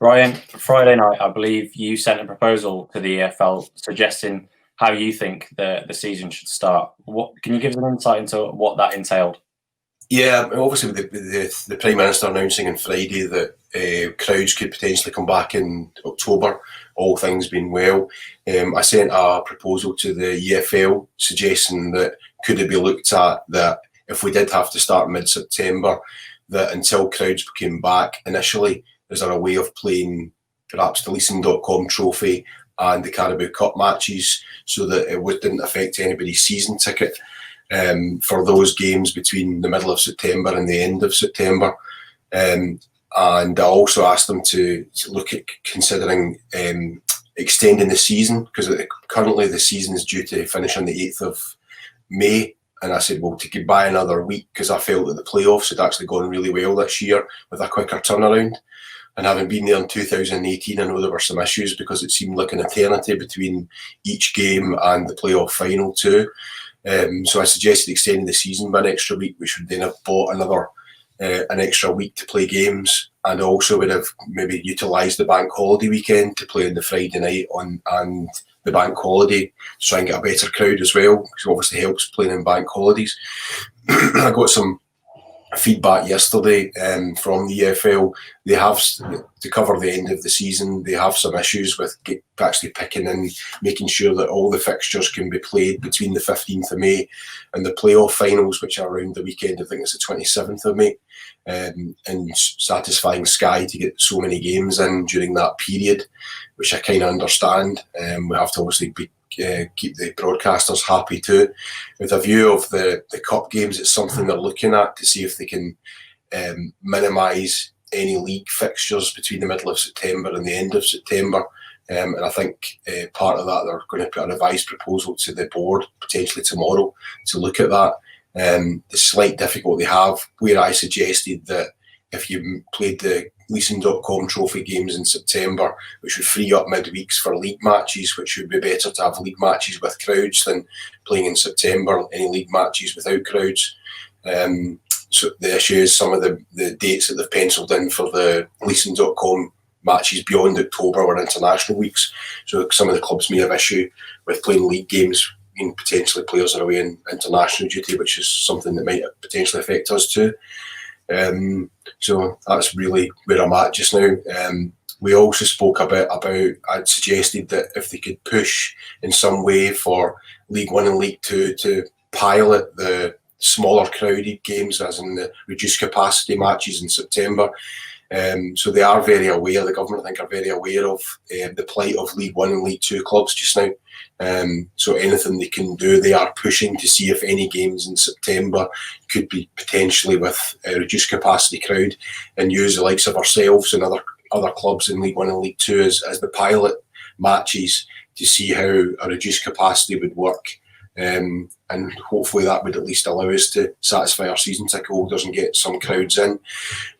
Ryan, Friday night, I believe you sent a proposal to the EFL suggesting how you think the season should start. What can you give us an insight into what that entailed? Yeah, obviously with the Prime Minister announcing on Friday that crowds could potentially come back in October, all things being well, I sent a proposal to the EFL suggesting that could it be looked at that if we did have to start mid-September, that until crowds came back initially, is there a way of playing perhaps the Leeson.com trophy and the Carabao Cup matches so that it didn't affect anybody's season ticket for those games between the middle of September and the end of September. And I also asked them to look at considering extending the season, because currently the season is due to finish on the 8th of May. And I said, well, to get by another week, because I felt that the playoffs had actually gone really well this year with a quicker turnaround. And having been there in 2018, I know there were some issues because it seemed like an eternity between each game and the playoff final too. So I suggested extending the season by an extra week, which would then have bought an extra week to play games, and also would have maybe utilised the bank holiday weekend to play on the Friday night and the bank holiday to try and get a better crowd as well, because it obviously helps playing in bank holidays. I got some feedback yesterday from the EFL. They have, to cover the end of the season, they have some issues with actually picking and making sure that all the fixtures can be played between the 15th of May and the playoff finals, which are around the weekend. I think it's the 27th of May, and satisfying Sky to get so many games in during that period, which I kind of understand. We have to obviously keep the broadcasters happy too. With a view of the cup games, it's something they're looking at to see if they can minimise any league fixtures between the middle of September and the end of September. And I think part of that, they're going to put a revised proposal to the board potentially tomorrow to look at that. The slight difficulty they have, where I suggested that if you played the Leeson.com trophy games in September, which would free up midweeks for league matches, which would be better to have league matches with crowds than playing in September any league matches without crowds. So the issue is some of the dates that they've penciled in for the Leeson.com matches beyond October were international weeks. So some of the clubs may have issue with playing league games, mean potentially players are away in international duty, which is something that might potentially affect us too. So that's really where I'm at just now. We also spoke a bit about, I'd suggested that if they could push in some way for League One and League Two to pilot the smaller crowded games, as in the reduced capacity matches in September. So they are very aware, the government I think are very aware of the plight of League One and League Two clubs just now. So anything they can do, they are pushing to see if any games in September could be potentially with a reduced capacity crowd, and use the likes of ourselves and other clubs in League One and League Two as the pilot matches to see how a reduced capacity would work. And hopefully that would at least allow us to satisfy our season ticket holders and get some crowds in.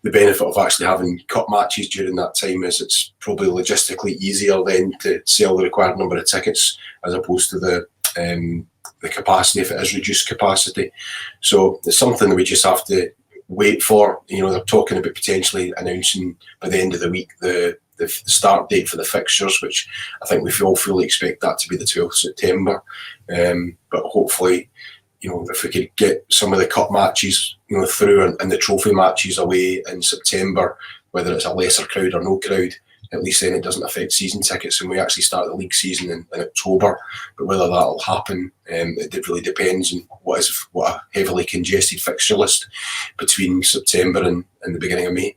The benefit of actually having cup matches during that time is it's probably logistically easier then to sell the required number of tickets as opposed to the capacity if it is reduced capacity. So it's something that we just have to wait for. You know, they're talking about potentially announcing by the end of the week the start date for the fixtures, which I think we all fully expect that to be the 12th of September. But hopefully, you know, if we could get some of the cup matches, you know, through and the trophy matches away in September, whether it's a lesser crowd or no crowd, at least then it doesn't affect season tickets and we actually start the league season in October. But whether that'll happen, it really depends on what a heavily congested fixture list between September and the beginning of May.